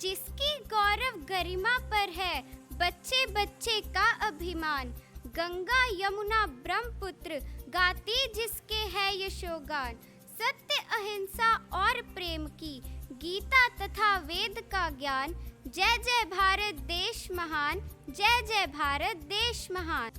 जिसकी गौरव गरिमा पर है बच्चे बच्चे का अभिमान। गंगा यमुना ब्रह्मपुत्र गाती जिसके है यशोगान। सत्य अहिंसा और प्रेम की गीता तथा वेद का ज्ञान। जय जय भारत देश महान, जय जय भारत देश महान।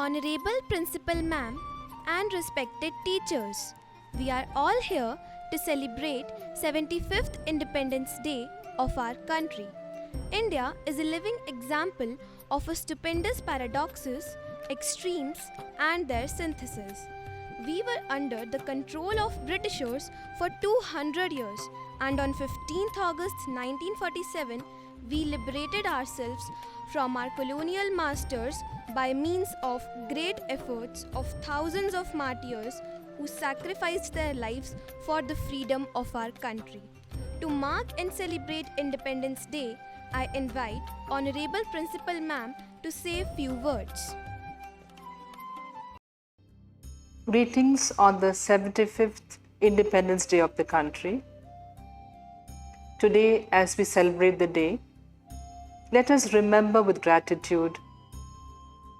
Honorable Principal Ma'am and respected teachers, we are all here to celebrate 75th Independence Day of our country. India is a living example of a stupendous paradoxes, extremes and their synthesis. We were under the control of Britishers for 200 years, and on 15th August 1947 we liberated ourselves from our colonial masters by means of great efforts of thousands of martyrs who sacrificed their lives for the freedom of our country. To mark and celebrate Independence Day, I invite Honorable Principal Ma'am to say a few words. Greetings on the 75th Independence Day of the country. Today, as we celebrate the day, let us remember with gratitude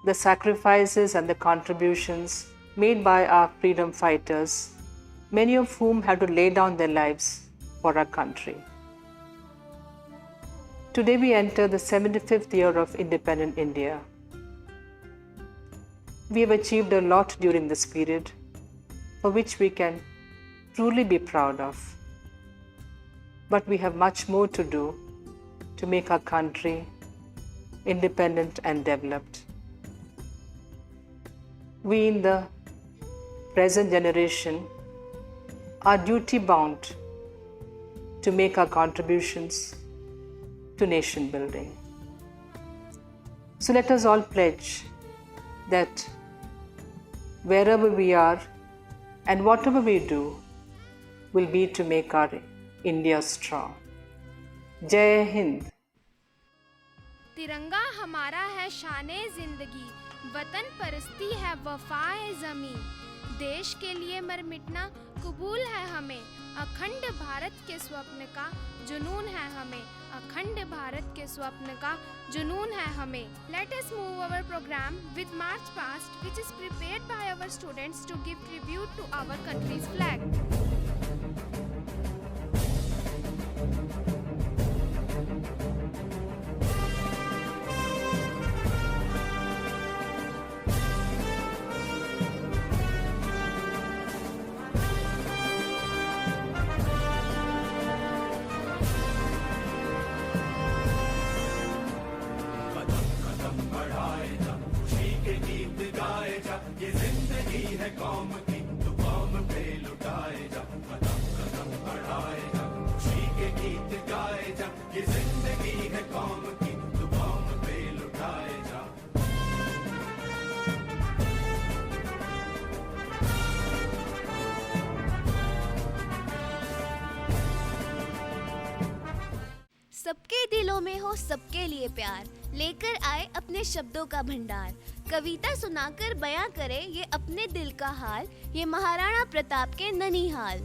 the sacrifices and the contributions made by our freedom fighters, many of whom had to lay down their lives for our country. Today we enter the 75th year of independent India. We have achieved a lot during this period, for which we can truly be proud of. But we have much more to do to make our country independent and developed. We in the present generation are duty bound to make our contributions to nation building. So let us all pledge that wherever we are and whatever we do will be to make our India strong. जय हिंद। तिरंगा हमारा है शाने जिंदगी, वतन परस्ती है वफाए ज़मीं। देश के लिए मर मिटना कबूल है हमें, अखंड भारत के स्वप्न का जुनून है हमें, अखंड भारत के स्वप्न का जुनून है हमें। Let us move our program with March Past, which is prepared by our students to give tribute to our country's flag. ये जिंदगी है कौम की, तू कौम पे लुटाए जा, कदम कदम बढ़ाए जा, खुशी के गीत गाए जा। ये जिंदगी है कौम की, तू कौम पे लुटाए जा। सबके दिलों में हो सबके लिए प्यार, लेकर आए अपने शब्दों का भंडार। कविता सुनाकर बयां करे ये अपने दिल का हाल, ये महाराणा प्रताप के ननिहाल।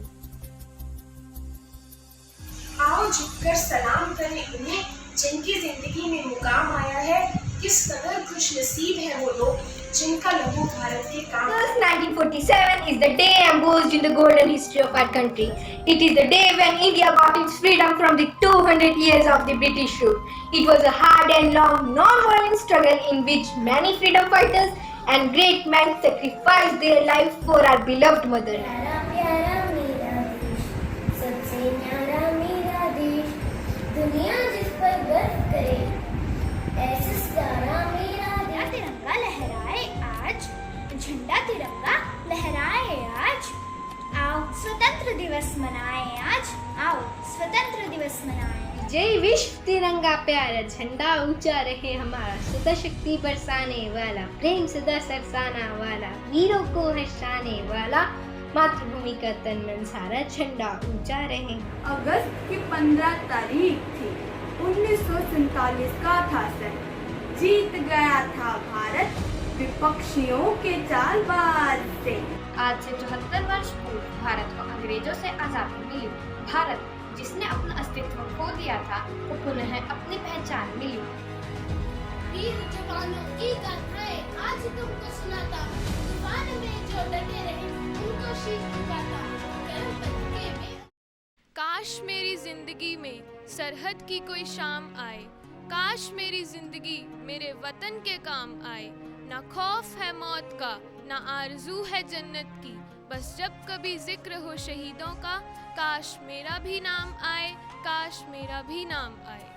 आओ झुककर सलाम करें उन्हें जिनकी जिंदगी में मुकाम आया है। किस कदर खुश नसीब है वो लोग जिनका लहू भारत के काम। 1947 is the day embossed in the golden history of our country. It is the day when India got its freedom from the 200 years of the British rule. It was a hard and long, non-violent struggle in which many freedom fighters and great men sacrificed their lives for our beloved mother. दुनिया जिस पर गर्व करे, ऐसा सारा मेरा तिरंगा लहराए आज, झंडा तिरंगा लहराए आज। आओ स्वतंत्र दिवस मनाए आज, आओ स्वतंत्र दिवस मनाए। जय विश्व तिरंगा प्यारा, झंडा ऊंचा रहे हमारा, सदा शक्ति बरसाने वाला, प्रेम सदा सरसाना वाला, वीरों को हर्षाने वाला, मातृभूमि का तन मन सारा, झंडा ऊंचा रहे। अगस्त की 15 तारीख थी, 1947 का था सन। जीत गया था भारत विपक्षियों के चालबाज से। आज से 74 वर्ष पूर्व भारत को अंग्रेजों से आजादी मिली। भारत जिसने अपना अस्तित्व खो दिया था, वो पुनः अपनी पहचान मिली। वीर जवानों की गाथाएं आज तुमको सुनाता, तूफान में जो डटे रहे उनको शीश झुकाता, कर्म पथ के में। काश मेरी जिंदगी में सरहद की कोई शाम आए, काश मेरी जिंदगी मेरे वतन के काम आए। ना खौफ है मौत का, ना आरज़ू है जन्नत की, बस जब कभी जिक्र हो शहीदों का, काश मेरा भी नाम आए, काश मेरा भी नाम आए।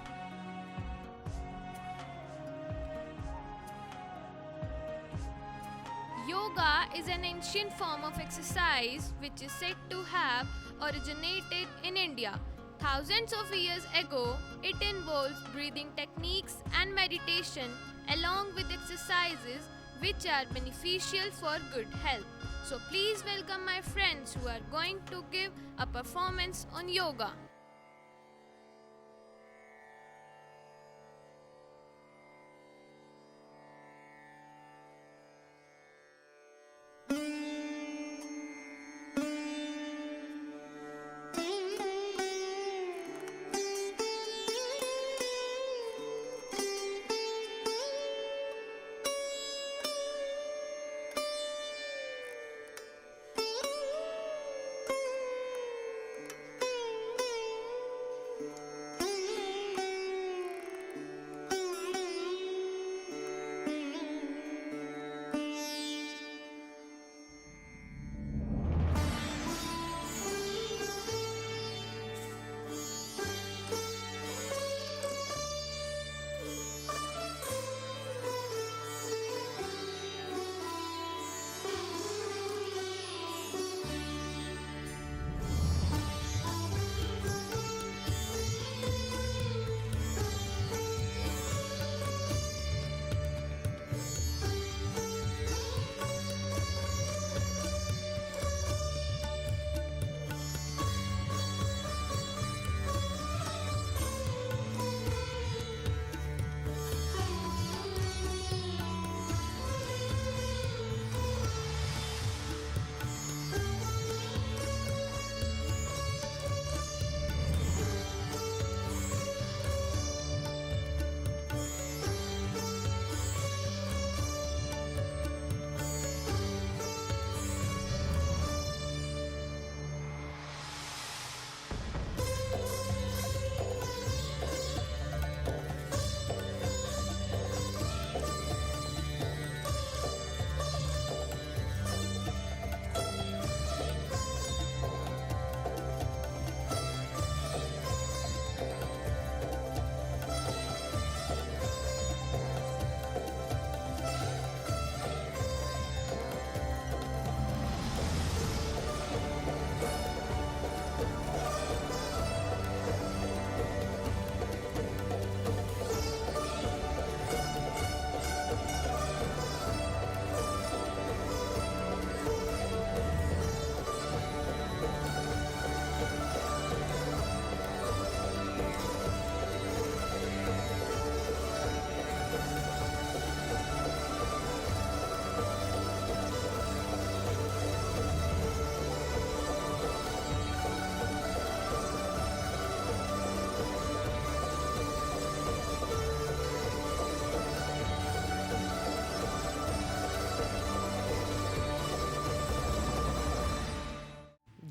Yoga is an ancient form of exercise which is said to have originated in India. Thousands of years ago, it involves breathing techniques and meditation along with exercises which are beneficial for good health. So please welcome my friends who are going to give a performance on yoga.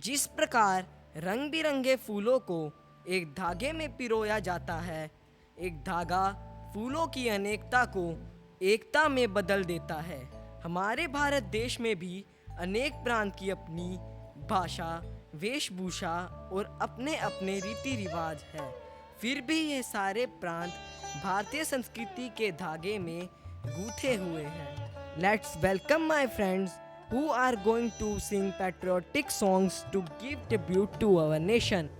जिस प्रकार रंग बिरंगे फूलों को एक धागे में पिरोया जाता है, एक धागा फूलों की अनेकता को एकता में बदल देता है। हमारे भारत देश में भी अनेक प्रांत की अपनी भाषा, वेशभूषा और अपने अपने रीति रिवाज है। फिर भी ये सारे प्रांत भारतीय संस्कृति के धागे में गूंथे हुए हैं। Let's welcome my friends who are going to sing patriotic songs to give tribute to our nation.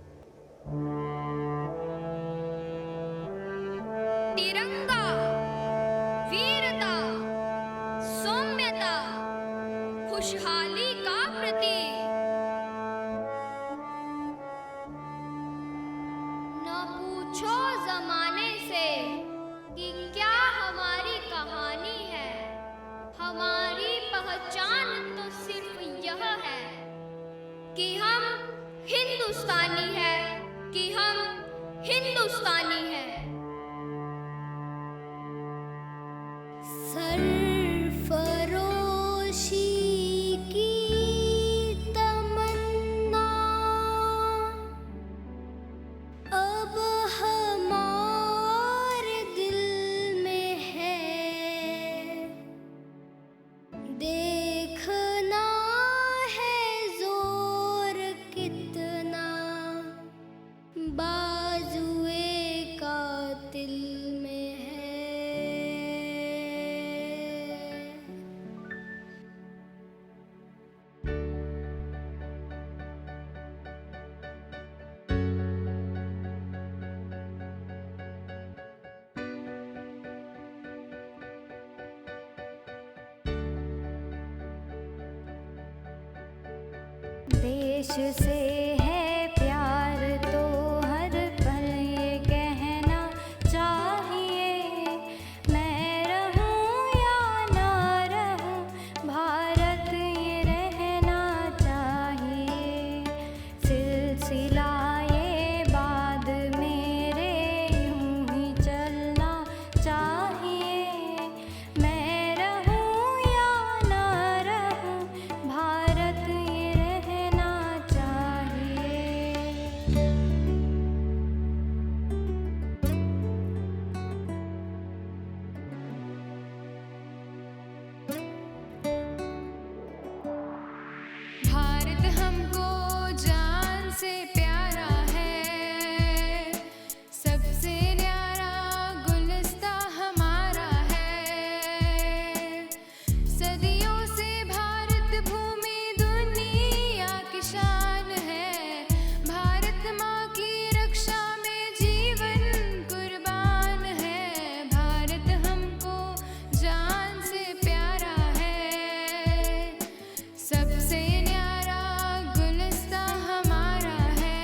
देश से है प्यार तो हर पल ये कहना चाहिए, मैं रहूं या ना रहूं भारत ये रहना चाहिए। सिलसिला ये बाद मेरे यूं ही चलना चाहिए, मैं रहूं या ना रहूं भारत ये रहना चाहिए। भारत हमको जान से प्यारा है, सबसे न्यारा गुलस्ता हमारा है। सदियों से भारत भूमि दुनिया की शान है, भारत माँ की रक्षा में जीवन कुर्बान है। भारत हमको जान से प्यारा है, सबसे न्यारा गुलस्ता हमारा है।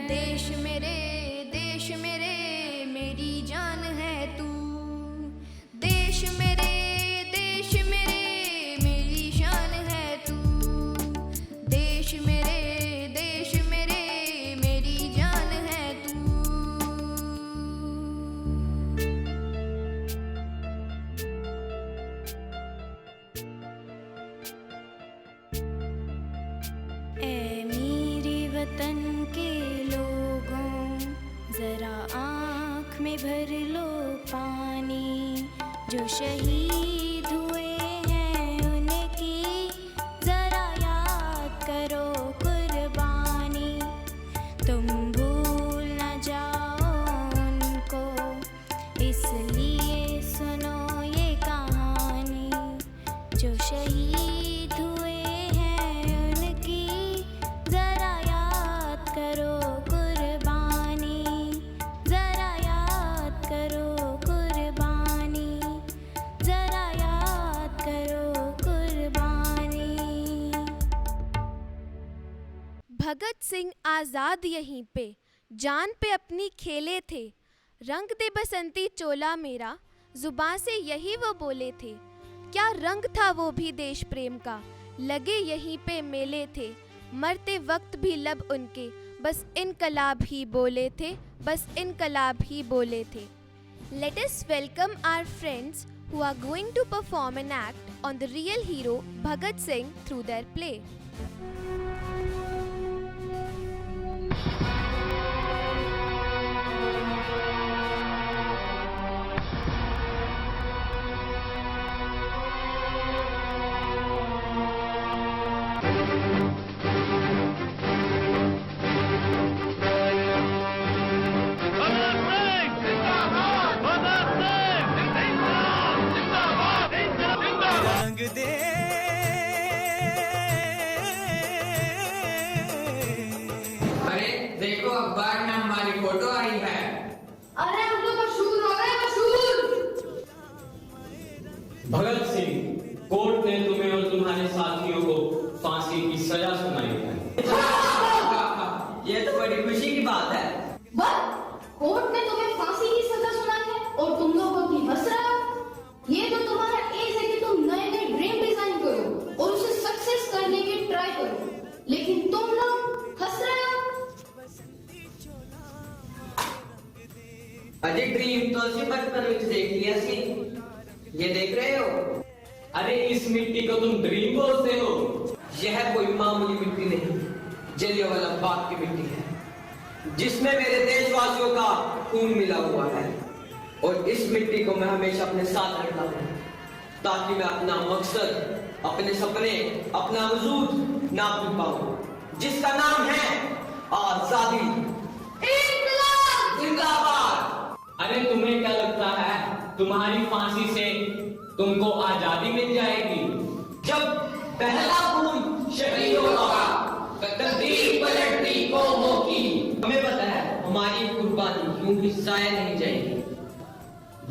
देश मेरे मेरी जान है तू। देश मेरे मेरी शान है तू। देश मेरे मेरी जान है तू। ऐ मेरे वतन के लोगों, जरा आँख में भर लो पानी, जो शहीद हुए हैं उनकी जरा याद करो कुर्बानी। तुम भूल न जाओ उनको, इसलिए सुनो ये कहानी, जो शहीद हुए हैं उनकी जरा याद करो कुर्बानी, जरा याद करो कुर्बानी, जरा याद करो कुर्बानी। भगत सिंह आज़ाद यहीं पे जान पे अपनी खेले थे। रंग दे बसंती चोला मेरा, जुबां से यही वो बोले थे। क्या रंग था वो भी देश प्रेम का, लगे यहीं पे मेले थे। मरते वक्त भी लब उनके बस इनकलाब ही बोले थे, बस इनकलाब ही बोले थे। Let us welcome our friends who are going to perform an act on the real hero Bhagat Singh through their play. रंग दे अरे देखो अखबार में हमारी फोटो आई है। अरे हम तो मशहूर हो गए, मशहूर। भगत सिंह, कोर्ट ने तुम्हें और तुम्हारे साथियों को फांसी की सजा सुनाई है। ये तो बड़ी खुशी की बात है। कोर्ट ने तुम्हें फांसी की सजा सुनाई है और तुम लोगों की हंस रहे हो। ये तो तुम्हारा एज है कि तुम नए नए ड्रीम डिजाइन करो और उसे सक्सेस करने की ट्राई करो, लेकिन तुम लोग हंस रहे हो। अजी ड्रीम तो ਅਸੀਂ बचपन ਵਿੱਚ देख लिया सी। ये देख रहे हो? अरे इस मिट्टी को तुम ड्रीम बोलते हो? यह कोई मामूली मिट्टी नहीं, जलियांवाला बाग की मिट्टी है, जिसमें मेरे देशवासियों का खून मिला हुआ है। और इस मिट्टी को मैं हमेशा अपने साथ रखता हूँ, ताकि मैं अपना मकसद, अपने सपने, अपना वजूद ना भूल पाऊं, जिसका नाम है आजादी। जिंदाबाद। अरे तुम्हें क्या लगता है तुम्हारी फांसी से तुमको आजादी मिल जाएगी? जब पहला खून शहीद होगा, तकदीर पलटती कौमों की। हमें पता है हमारी कुर्बानी यूं ही जाया नहीं जाएगी।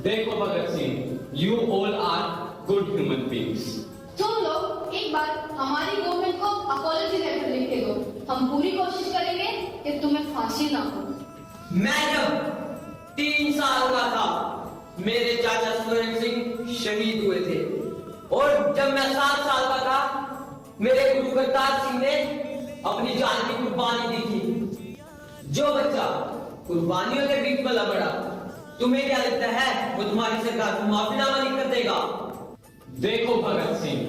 देखो Bhagat Singh, you all are good human beings. तुम लोग एक बार हमारी गवर्नमेंट को फांसी ना हो। मैं जब 3 साल का था मेरे चाचा स्वर्ण सिंह शहीद हुए थे, और जब मैं 7 साल का था मेरे गुरु करतार सिंह ने अपनी जान की कुर्बानी दी थी। जो बच्चा कुर्बानियों के बीच पला बड़ा, तुम्हें क्या लगता है वो तुम्हारी सरकार को माफीनामा लिख कर देगा? देखो भगत सिंह,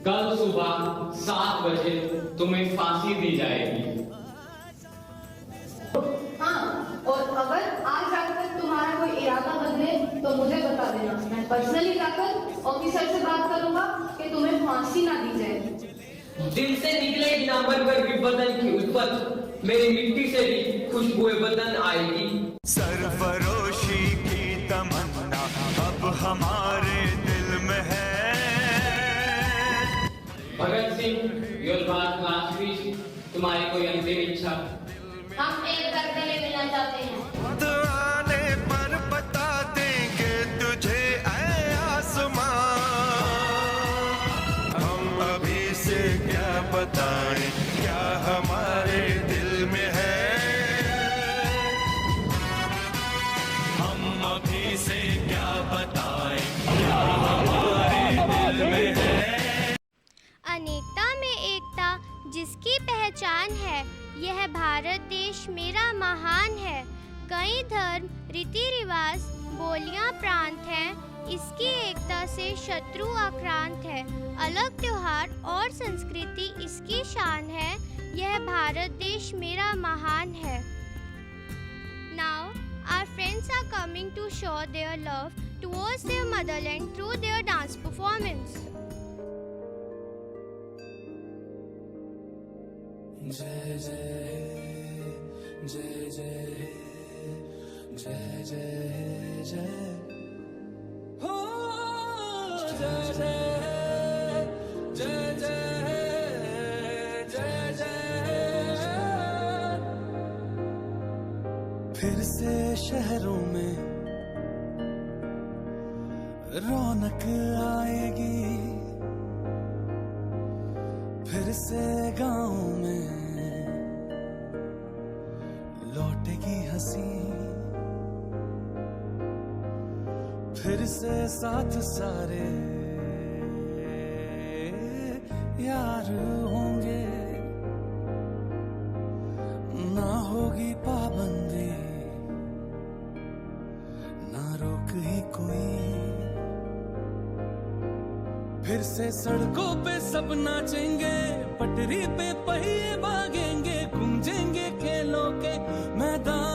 कल सुबह 7 बजे तुम्हें फांसी दी जाएगी। हाँ, और अगर आज जाकर तुम्हारा कोई इरादा बदले तो मुझे बता देना। मैं पर्सनली जाकर ऑफिसर से बात करूंगा कि तुम्हें फांसी ना दी जाए। दिल से निकलेगी ना मन पर भी बदन की उल्फत, मेरी मिट्टी से भी खुशबुए बदन आएगी। सरफरोशी की तमन्ना अब हमारे दिल में है। Bhagat Singh, your last wish, तुम्हारी कोई अंतिम इच्छा? हम एक बार गले मिलना चाहते हैं। वक्त आने पर बता देंगे तुझे ऐ आसमां, हम अभी से क्या बताएं क्या हमारे दिल में है। हम अभी से क्या बताएं क्या हमारे दिल में है। अनेकता में एकता जिसकी पहचान है, यह भारत देश मेरा महान है। कई धर्म, रीति रिवाज, बोलियां, प्रांत हैं, इसकी एकता से शत्रु आक्रांत है। अलग त्योहार और संस्कृति इसकी शान है, यह भारत देश मेरा महान है। Now, our friends are coming to show their love towards their motherland through their dance performance. जय जय जय जय जय जय जय हो जय जय जय जय जय जय। फिर से शहरों में रौनक आएगी, फिर से गाँव में लौटेगी हंसी, फिर से साथ सारे यार होंगे। ना होगी पाबंदी, ना रोक ही कोई, फिर से सड़कों पे सब नाचेंगे, पटरी पे पहिए भागेंगे, गूंजेंगे खेलों के मैदान,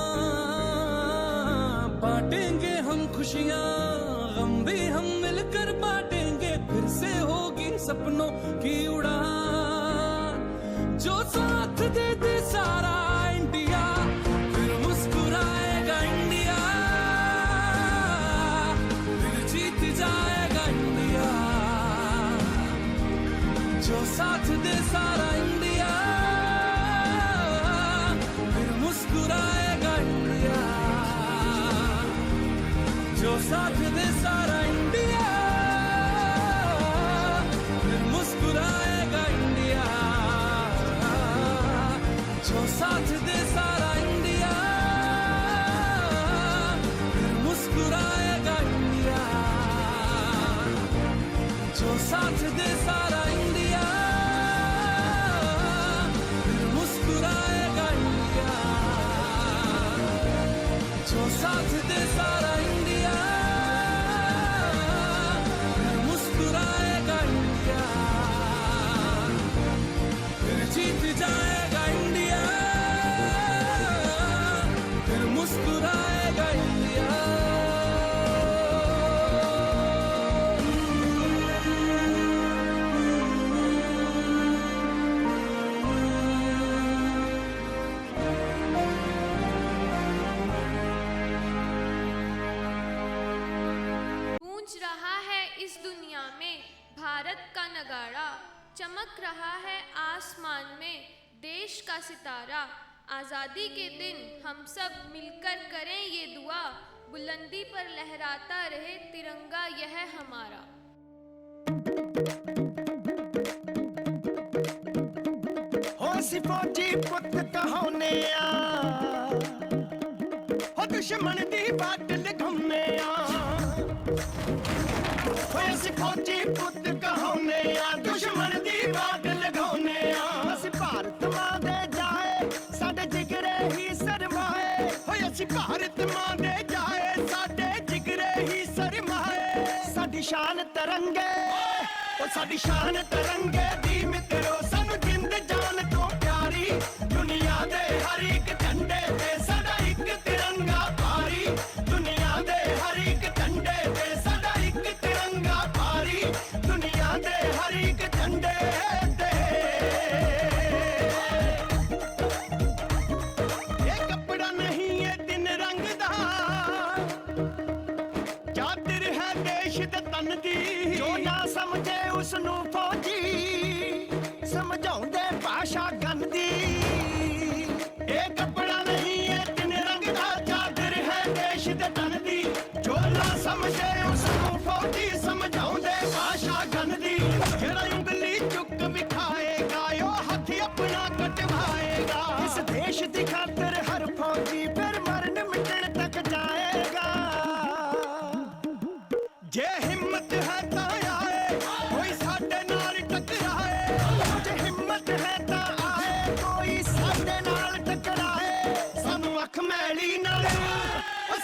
बांटेंगे हम खुशियां, गम भी हम मिलकर बांटेंगे, फिर से होगी सपनों की उड़ान। जो साथ दे दे सारा इंडिया, फिर मुस्कुराएगा इंडिया, फिर जीत जाएगा इंडिया। जो साथ दे सारा इंडिया, फिर मुस्कुराएगा इंडिया। जो साथ दे सारा इंडिया, फिर मुस्कुराएगा इंडिया। जो साथ दे सारा इंडिया, फिर मुस्कुराएगा इंडिया। जो साथ दे सारा इंडिया, फिर मुस्कुराएगा इंडिया। जो साथ दे सारा इंडिया, फिर मुस्कुराएगा इंडिया। फिर जीत जाएगा इंडिया, फिर मुस्कुराएगा इंडिया। गूंज रहा है इस दुनिया में भारत का नगाड़ा, चमक रहा है आसमान में देश का सितारा। आज़ादी के दिन हम सब मिलकर करें ये दुआ, बुलंदी पर लहराता रहे तिरंगा यह हमारा। हो सिफोटी पुत कहोने आ दुश्मन दी बाट लगाउने होए असी फौजी पुत कहाउने दुश्मन दी बाट लगाउने असी भारत मां दे जाए साडे जिगरे ही सरमाए होए असी भारत मां दे जाए साडे जिगरे ही सरमाए साडी शान तरंगे ओ साडी शान तरंगे दी मित्रो सानू जिंद जान तो प्यारी दुनिया दे हर एक झंडे ते साडा एक तिरंगा भारी दुनिया दे हर एक झंडे ते साडा एक तिरंगा भारी दुनिया दे हर एक झंडे ते ये कपड़ा नहीं ये दिन रंग दा चादर है देश दे तन दी जो ना समझे उसनू फौजी समझाउंदे भाषा गंदी ये कपड़ा नहीं है तीन रंग दा चादर है देश दे तन दी जो ना समझे उसनू फौजी समझाउंदे भाषा गंदी जेड़ा उंगली चुक विखाएगा यो हाथ अपना कटवाएगा इस देश दी खातिर हर फौजी फिर मरण मिटन तक जाएगा जे हिम्मत है ता आए कोई साडे नाल टकराए जे हिम्मत है ता आए कोई साडे नाल टकराए सानू अख मैली ना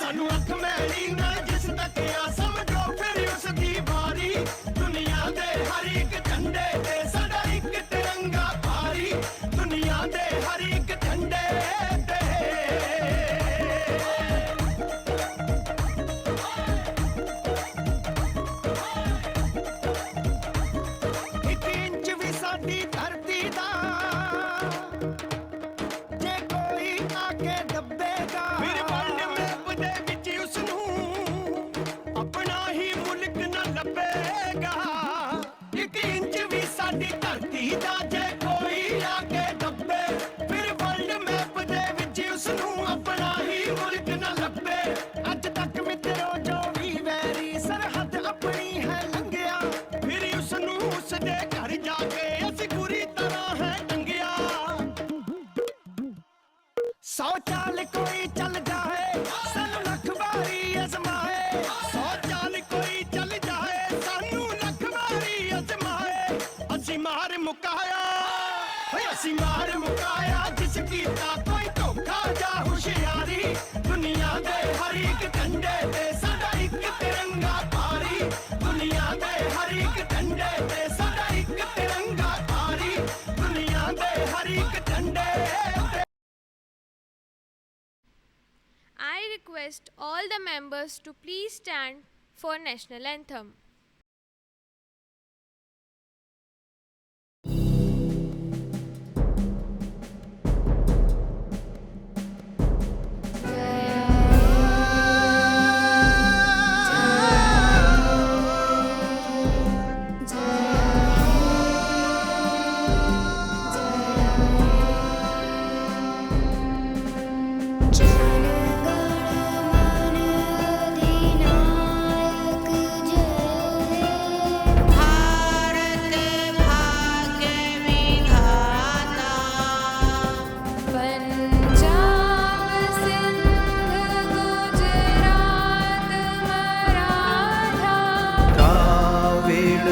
सानू अख मैली ना जिस तक आ समझो फिर उस दी बारी दुनिया दे हर एक झंडे ते साडा एक तिरंगा भारी दुनिया दे हर एक झंडे ते एक इंच भी साडी धरती दा जे कोई आके दबेगा फिर वर्ल्ड मैप दे विच उसनू अपना ही मुल्क न लभेगा एक इंच भी साडी धरती दा जे कोई आके दबे फिर वर्ल्ड मैप दे विच उसनू अपना ही मुल्क न लभे अज तक मित्रो जो भी वैरी सरहद अपनी है लंघिया फिर उसनू उसदे घर जाके असी बुरी तरह है टंगिया 100 चाल कोई चल जाए सानू लख बारी अजमाए 100 चाल कोई चल जाए सानू लख बारी अजमाए असी मार मुकाया होए असी मार मुकाया जिस कीता कोई धोखा जा होशियारी दुनिया दे हर एक झंडे ते साडा एक तिरंगा भारी दुनिया दे हर एक झंडे ते साडा एक तिरंगा भारी दुनिया दे हर एक झंडे ते I request all the members to please stand for national anthem. Dravid